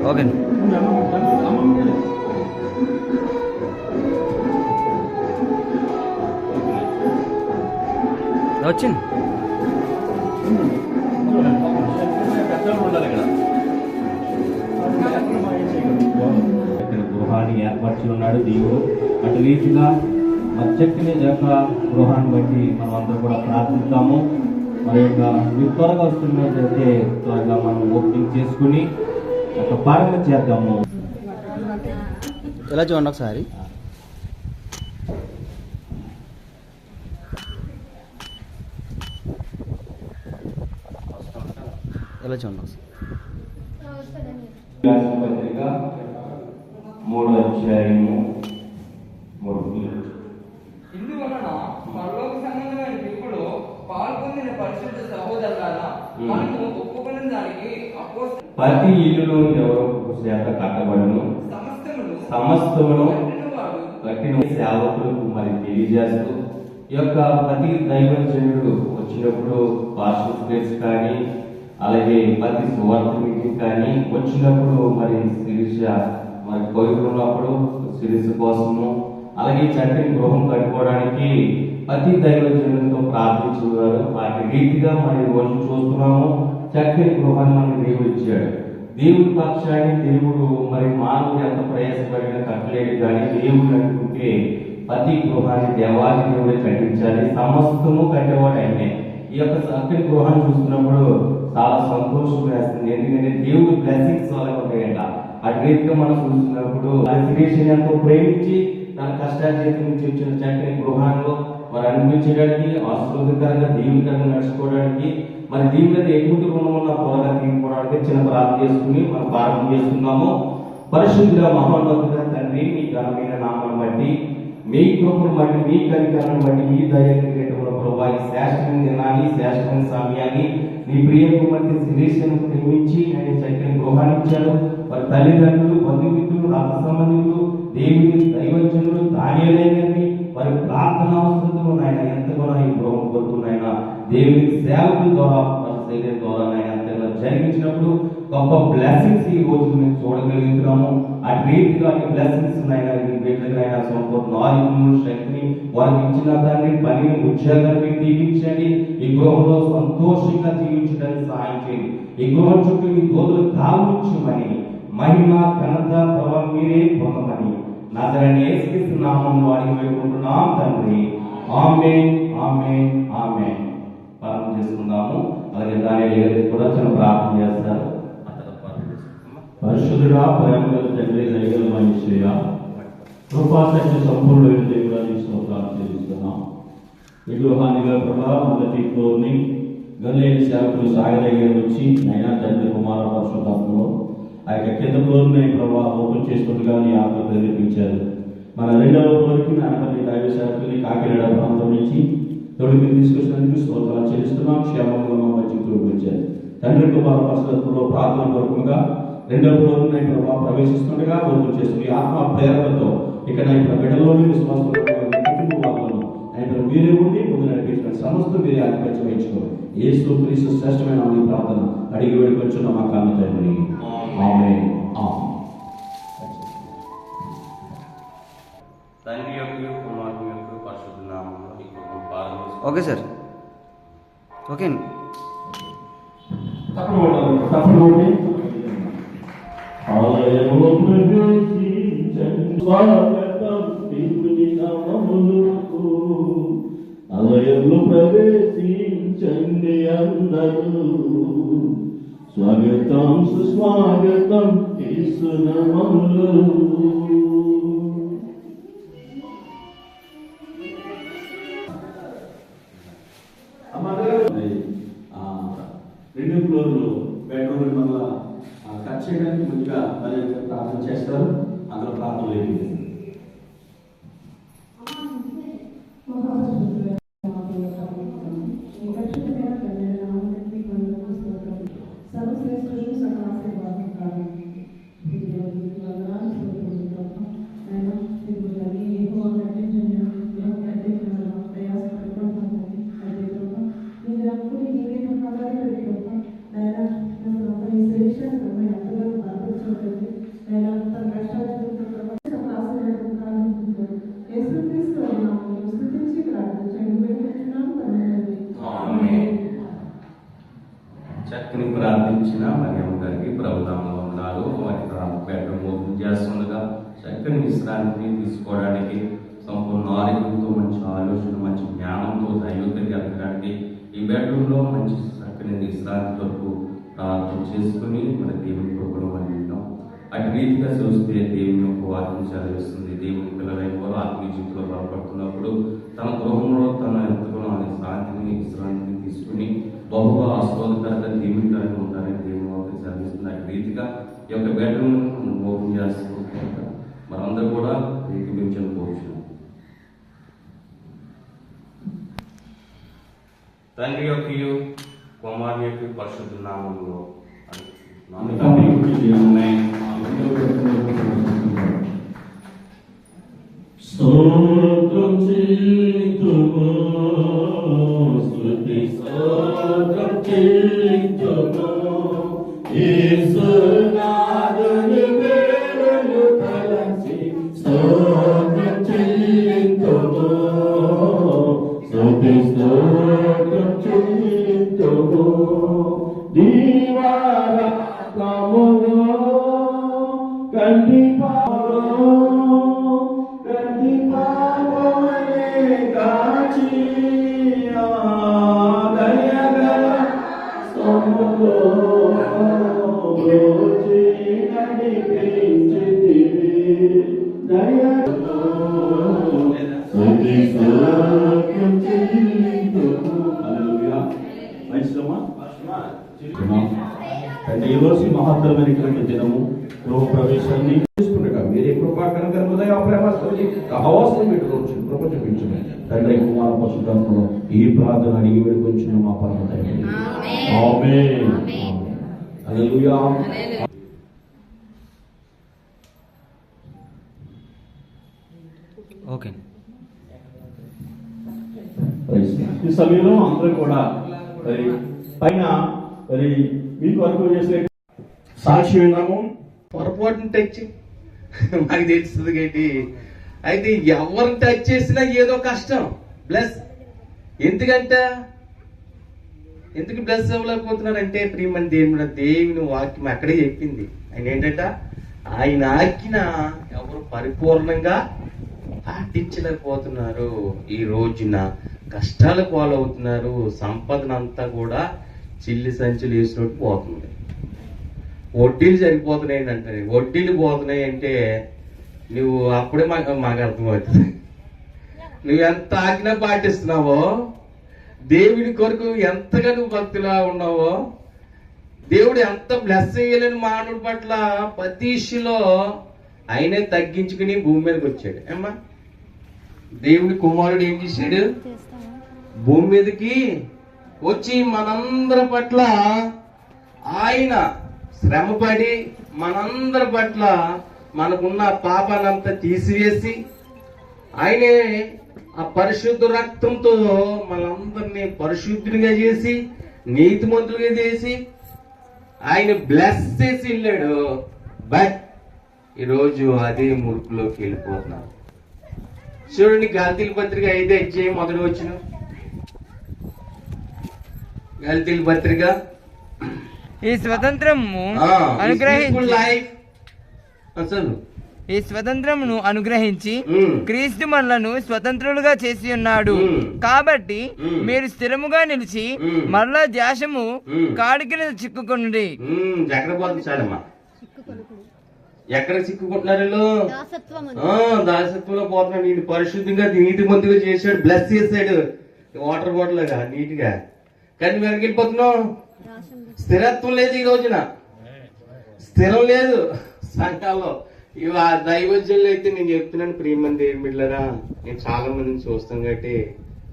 Okay వచ్చింది. ఇక్కడ గృహాన్ని ఏర్పరిచి ఉన్నాడు దేవుడు. అటు రీతిగా చక్కని యొక్క గృహాన్ని బట్టి మనం అందరూ కూడా ప్రార్థిస్తాము. మరి యొక్క మీరు త్వరగా వస్తున్నట్లయితే త్వరగా మనం ఓపెనింగ్ చేసుకుని ఒక ప్రారంభం చేద్దాము. ఎలా చూడండి ఒకసారి. ఎలా చూడండి ఒకసారి. పత్రిక 3వ అధ్యాయము 3. ఇందువలన పరలోక సంబంధమైన తీర్పులో పాల్పొందిన పరిశుద్ధ సహోదరులారా, మనము ఒప్పుకున్న దానికి ప్రతి ఇల్లులో ఎవరో ఒక చేత కట్టబడును, సమస్తమును కట్టిన సేవకులకు మరి తెలియజేస్తూ ఈ యొక్క ప్రతి దైవజనుడు వచ్చినప్పుడు పాస్టర్స్ కానీ అలాగే ప్రతి సువార్త మీటింగ్ కానీ వచ్చినప్పుడు మరి శిరీష మరి కోరికలు ఉన్నప్పుడు శిరీష కోసము అలాగే చక్కని గృహం కట్టుకోవడానికి ప్రతి దైవజనులతో ప్రార్థించేవారు. వాటి రీతిగా మరి రోజు చూస్తున్నాము. చక్కని గృహాన్ని మనకి దేవుడు ఇచ్చాడు. దేవుడి పక్షాన్ని దేవుడు మరి మానవుడు ఎంత ప్రయాసపడినా కట్టలేడు, కానీ దేవుడు అనుకుంటే ప్రతి గృహాన్ని దేవాది దేవుడే కట్టించాలి. సమస్తము కట్టేవాడు ఆయనే. ఈ యొక్క చక్కని గృహాన్ని చూస్తున్నప్పుడు చాలా సంతోషం వేస్తుంది. ఎందుకంటే దేవుడు బ్లెస్సింగ్స్ వల్ల ఉంటాయంట. అటు రీతిగా మనం చూస్తున్నప్పుడు శిరీషని ఎంతో ప్రేమించి తన కష్టాజీతం నుంచి వచ్చిన చక్కని గృహాల్లో మరి అనిపించడానికి ఆశీర్వాదకరంగా దీవునికరంగా నడుచుకోవడానికి మరి దీని మీద ఎటువంటి రుణం ఉన్న త్వరగా తీసుకోవడానికి చిన్న ప్రార్థన చేసుకుని మనం ప్రారంభం చేస్తున్నాము. పరిశుద్ధ మహోన్నతుడ తండ్రి, మీ ఘనమైన నామాన్ని బట్టి, మీ కృపను బట్టి, మీ కనికరణను బట్టి, మీ దయచేయటంలో ప్రభావ ఈ శ్రేష్టమైన దినాన్ని, శ్రేష్టమైన సమయాన్ని నీ ప్రియ కుమార్తె శిరీషను ప్రేమించి ఆయన చక్కని గృహాన్ని ఇచ్చాడు. వారి తల్లిదండ్రులు, బంధుమిత్రులు, రక్త సంబంధికులు, దేవుని దైవజనులు, ధాన్యాలైనవి వారి ప్రార్థన అవసరతలు నాయన ఎంతగానో ఈ గృహం కోరుకున్నాయన దేవుని సేవకుల ద్వారా శరీరం ద్వారా నాయన ఎంతగా జరిగించినప్పుడు గొప్ప బ్లెస్సింగ్స్ ఈ రోజు మేము చూడగలుగుతున్నాము. అటు రీతిగా అటు బ్లెస్సింగ్స్ నాయన బిడ్డలైన సంపూర్ణ ఆరోగ్యము, శక్తిని వారికి ఇచ్చిన దాన్ని పనిని ఉద్యోగాన్ని దీవించండి. ఈ గృహంలో సంతోషంగా జీవించడానికి సహాయం చేయండి. ఈ గృహం చుట్టూ మీ దోదులు కాల్చుమని మహిమ ఘనత ప్రభావం మీరే పొందమని నజరేయుడైన యేసుక్రీస్తు నామములో అడిగి వేడుకుంటున్నాం తండ్రి. ఆమేన్, ఆమేన్, ఆమేన్. ప్రార్థన చేసుకుందాము. అలాగే దానియేలు కూడా చిన్న ప్రార్థన చేస్తారు. పరిశుద్ధుడా, ప్రేమగల తండ్రి, దయగల మనిషియా, కృపాసక్తి సంపూర్ణమైన దేవుడా, నీ స్తోత్రాలు చెల్లిస్తున్నాం. ఈ గృహానిగా ప్రభా మొదటి ఫ్లోర్ని గదిలేని సేవకులు సాగదగిన వచ్చి నైనా తండ్రి కుమార పరిశుద్ధాత్మలో ఆ యొక్క కింద ఫ్లోర్ని ప్రభా ఓపెన్ చేసుకుంటుగా నీ ఆత్మ ప్రేరేపించారు. మన రెండవ ఫ్లోర్కి నాయన దైవ సేవకుల్ని కాకినాడ ప్రాంతం నుంచి తొడికి తీసుకొచ్చినందుకు స్తోత్రాలు చెల్లిస్తున్నాం. క్షేమంగా మా మధ్యకు వచ్చారు. తండ్రి కుమార పరిశుద్ధాత్మలో ప్రార్థన పూర్వకంగా రెండవ ఫ్లోర్ ప్రభావ ప్రవేశిస్తుండగా ఓపెన్ చేస్తుంది. ఆత్మ ప్రేరణతో ఇక్కడ బిడ్డలోని విశ్వాసం కుటుంబాలను ఆయన మీరే ఉండి ముందు నడిపించిన సమస్త మీరే ఆధిపత్యం వహించుకోవాలి. యేసు క్రీస్తు శ్రేష్టమైన మీ ప్రార్థన అడిగి వేడుకొచ్చున్న మా కన్న తండ్రి. ఆమేన్. తండ్రి యొక్క కుమారుని యొక్క పరిశుద్ధ నామములో ఈ గృహం ప్రారంభిస్తాం. Okay sir. ఓకే అండి. ఆలయములో ప్రవేశించండి, స్వాగతం దేవుని నామములకు. ఆలయంలో ప్రవేశించండి అందరూ, స్వాగతం సుస్వాగతం యేసు నామములో. రెండు ఫ్లోర్లు బెడ్రూమ్ వల్ల కట్ చేయడానికి ముందుగా మరి ప్రార్థన చేస్తారు. అందులో ప్రార్థన లేదు. Saya చక్కని విశ్రాంతిని తీసుకోవడానికి, సంపూర్ణ ఆరోగ్యంతో, మంచి ఆలోచన, మంచి జ్ఞానంతో దైవతకి ఎదగడానికి ఈ బెడ్రూమ్లో మంచి చక్కని విశ్రాంతి వరకు ప్రార్థన చేసుకుని మన దేవుని కృపను మనం వింటాం. అటు రీతిగా చూస్తే దేవుని యొక్క వాక్యం చదివిస్తుంది. దేవుని పిల్లలైన వారు ఆత్మీయ జీవితంలో బలపడుతున్నప్పుడు తన గృహంలో తన ఎంతగానో అనే శాంతిని విశ్రాంతిని తీసుకుని బహుగా ఆస్వాదకరంగా దీవునికరంగా ఉంటారని దేవుని వాక్యం చదివిస్తుంది. అటు రీతిగా ఈ యొక్క బెడ్రూమ్ ఓపెన్ చేస్తున్న మనందరూ కూడా ఏకీభించడం కోరుచున్నాం. తండ్రి యొక్కయు కుమారుని యొక్క పరిశుద్ధ నామములో స్తోత్రం చెల్లించుము, స్తుతి స్తోత్రం చెల్లించుము, యేసునాథుని పేరును తలచి స్తోత్రం చెల్లించుము, స్తుతి స్తోత్రం చెల్లించుము. దీవారాత్మములో కంటిపాపలే కాచి దయగల సములో రోజి నడిపించితివి దయతో స్తుతి స్తోత్రం చెల్లించుము. హల్లెలూయా. మంచిదమ్మా. అంటే ఈరోజు మహత్తరమైనటువంటి దినము గృహ ప్రవేశాన్ని చూస్తుండగా మీరే కృపాకరణ హృదయ ప్రేమస్తోని అవసరం పెట్టుకోవచ్చు. కృప చూపించండి తండ్రి, కుమార పరిశుద్ధాత్మలో ఈ ప్రార్థన అడిగి వేడుకొచ్చిన మా పరమ తండ్రి. ఆమేన్. హల్లెలూయా. ఓకే. ఈ సమయంలో అందరూ కూడా మరి పైన మరి మీకు వరకు చేసే సాక్షి విన్నాము. పొరపాటును టచ్ మాకు తెలుస్తుంది ఏంటి. అయితే ఎవరిని టచ్ చేసినా ఏదో కష్టం. ప్లస్ ఎందుకు బ్లెస్ అవ్వలేకపోతున్నారంటే ప్రియమని దేవుని వాక్యం అక్కడే చెప్పింది. ఆయన ఏంటంట, ఆయన ఆజ్ఞ ఎవరు పరిపూర్ణంగా పాటించలేకపోతున్నారు. ఈ రోజున కష్టాలు పాలవుతున్నారు. సంపదనంతా కూడా చిల్లి సంచులు వేసినట్టు పోతుంది. వడ్డీలు సరిపోతున్నాయి అంటే, వడ్డీలు పోతున్నాయి అంటే నువ్వు అప్పుడే మాకు అర్థమవుతుంది. నువ్వు ఎంత ఆజ్ఞ పాటిస్తున్నావో, దేవుడి కొరకు ఎంతగా నువ్వు భక్తిలా ఉన్నావో, దేవుడు ఎంత బ్లెస్ చేయలేని మానవుడి పట్ల ప్రతిష్లో ఆయనే తగ్గించుకుని భూమి మీదకి వచ్చాడు. ఏమ్మా, దేవుడి కుమారుడు ఏం చేశాడు? భూమి మీదకి వచ్చి మనందరి పట్ల ఆయన శ్రమపడి మనందరి పట్ల మనకున్న పాపానంతా తీసివేసి ఆయనే ఆ పరిశుద్ధ రక్తంతో మనందరినీ పరిశుద్ధునిగా చేసి నీతిమంతులుగా చేసి ఆయన బ్లెస్ చేసి వెళ్ళాడు. బట్ ఈరోజు అదే మురుకులోకి వెళ్ళిపోతున్నారు. చూడండి, గల్తీల పత్రిక 5 అధ్యాయం మొదటి వచ్చిన గల్తీల పత్రిక ఈ స్వతంత్రము అనుగ్రహించి క్రీస్తు మనలను స్వతంత్రులుగా చేసి ఉన్నాడు. కాబట్టి మీరు స్థిరముగా నిలిచి మరలా ధ్యాసము కాడికి చిక్కుకుని ఎక్కడ చిక్కుకుంటున్నారు? దాసత్వంలో పోతున్నాడు. నేను పరిశుద్ధంగా నీతిమంతుగా చేశాడు, బ్లెస్ చేశాడు వాటర్ బాటిల్ గా నీట్ గా. కానీ మేము వెళ్ళిపోతున్నాం. స్థిరత్వం లేదు. ఈ రోజున స్థిరం లేదు సంఘాల్లో. ఇవి ఆ దైవజ్ఞులు అయితే నేను చెప్తున్నాను, ప్రియమని దేవుని బిడ్డలారా, నేను చాలా మందిని చూస్తాం కాబట్టి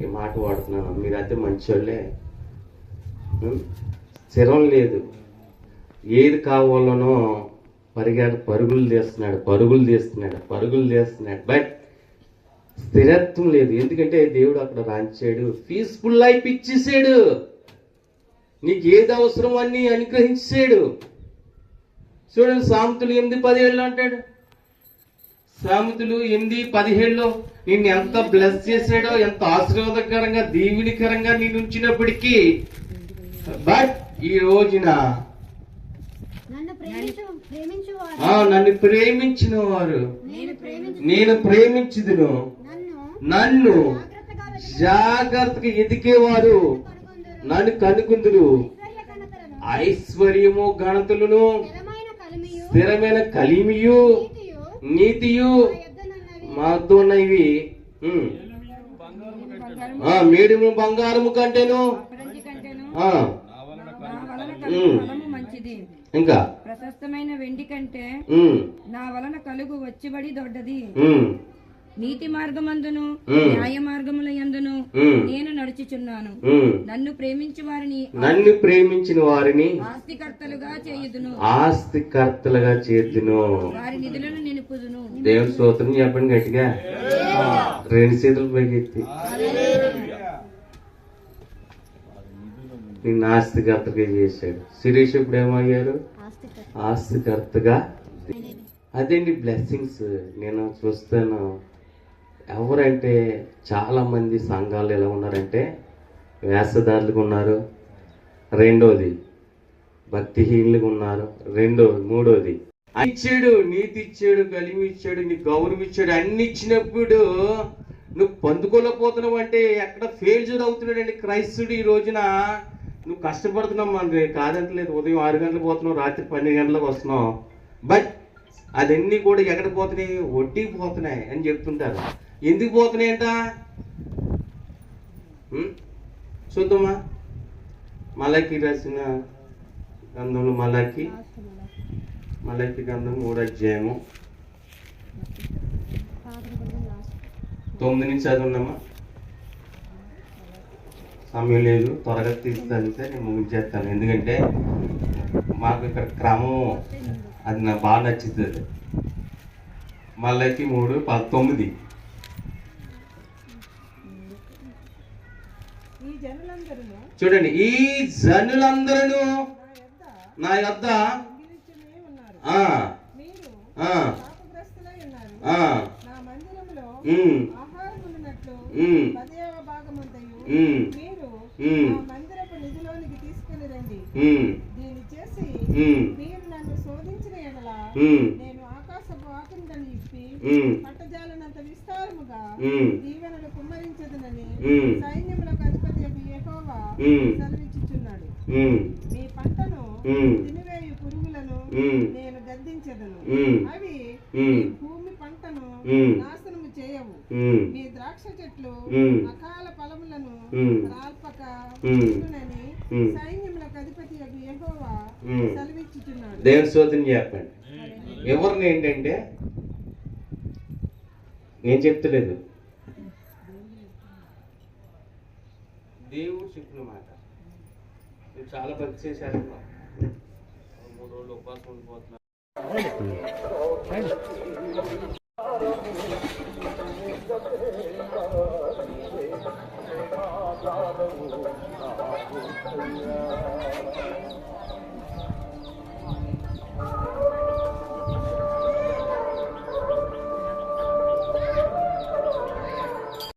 ఈ మాట వాడుతున్నాను. మీరు అయితే మంచోళ్ళే. స్థిరం లేదు. ఏది కావాలనో పరుగులు తీస్తున్నాడు. బట్ స్థిరత్వం లేదు. ఎందుకంటే దేవుడు అక్కడ రాంచాడు, పీస్ఫుల్ లైఫ్ ఇచ్చేసాడు. నీకు ఏది అవసరం అన్ని అనుగ్రహించాడు. చూడండి, సామెతలు 8:17 అంటాడు. సామెతలు 8:17 నిన్ను ఎంత బ్లెస్ చేశాడో, ఎంత ఆశీర్వాదకరంగా దీవెనికరంగా నేను ఉంచినప్పటికీ బట్ ఈ రోజున నన్ను ప్రేమించువారు నన్ను ప్రేమించిన వారు నేను ప్రేమించుదును, నన్ను జాగ్రత్తగా ఎదికేవారు నన్ను కనుకుందురు. ఐశ్వర్యము ఘనతలను స్థిరమైన కలిమియు నీతియు మాతో ఉన్నవి. మేడిము బంగారము కంటేను ఇంకా ప్రశస్తమైన వెండి కంటే నా వలన కలుగు వచ్చిబడి దొడ్డది. నీతి మార్గమందును న్యాయ మార్గముల యందును నేను నడుచుచున్నాను. నన్ను ప్రేమించిన వారిని ఆస్తికర్తలుగా చేయుదును. వారి నిధులను నిలుపుదును. దేవుని స్తోత్రం చెప్పండి గట్టిగా, 2 చేతులు పైకెత్తి. నిన్ను ఆస్తికర్తగా చేశాడు. శిరీష్ ఇప్పుడు ఏమయ్యారు? ఆస్తికర్తగా. అదేంటి బ్లెస్సింగ్స్. నేను చూస్తాను ఎవరంటే చాలా మంది సంఘాలు ఎలా ఉన్నారంటే వేషధారులుగా ఉన్నారు, రెండోది భక్తిహీనులుగా ఉన్నారు, మూడోది ఇచ్చాడు, నీతి ఇచ్చాడు, కలిమి ఇచ్చాడు, నీకు గౌరవం ఇచ్చాడు, అన్ని ఇచ్చినప్పుడు నువ్వు పొందుకోలేకపోతున్నావు అంటే ఎక్కడ ఫెయిల్యూర్ అవుతున్నాడండి క్రైస్తుడు. ఈ రోజున నువ్వు కష్టపడుతున్నావు, మనకి కాదంటలేదు. ఉదయం 6 గంటలకు పోతున్నావు, రాత్రి 12 గంటలకు వస్తున్నావు, బట్ అదన్నీ కూడా ఎక్కడ పోతున్నాయి? వడ్డీకి పోతున్నాయి అని చెప్తుంటారు. ఎందుకు పోతున్నాయంట చూద్దామా? మలాకి రాసిన గ్రంథంలో మలాకి గ్రంథం 3వ అధ్యాయము 9 నుంచి చదువున్నామా? సమయం లేదు, త్వరగా తీసుకెళ్తే నేను ముగించేస్తాను. ఎందుకంటే మాకు ఇక్కడ క్రమం అది నాకు బాగా నచ్చుతుంది. మళ్ళీ 3:19 చూడండి. ఈ జనులందరూ నా యొద్ద నేను ఆకాశపు ఆకుండను ఇప్పి పట్టజాలనంత విస్తారముగా దీవెనలు కుమ్మరించదునని సైన్యములకు అధిపతి యెహోవా సెలవిచ్చుచున్నాడు. మీ పంటను తినివేయు పురుగులను నేను గద్దించెదను, అవి భూమి పంటను నాశనము చేయవు. మీ ద్రాక్ష చెట్లు అకాల ఫలములను రాల్పక ఉండునని సైన్యములకు అధిపతి యెహోవా సెలవిచ్చుచున్నాడు. దేవుని స్తోత్రం చెప్పండి. ఎవరిని ఏంటంటే నేను చెప్తలేదు, దేవుడు చెప్పిన మాట. మీరు చాలా భక్తి చేశారు, 3 రోజులు ఉపవాసం ఉండిపోతున్నారు.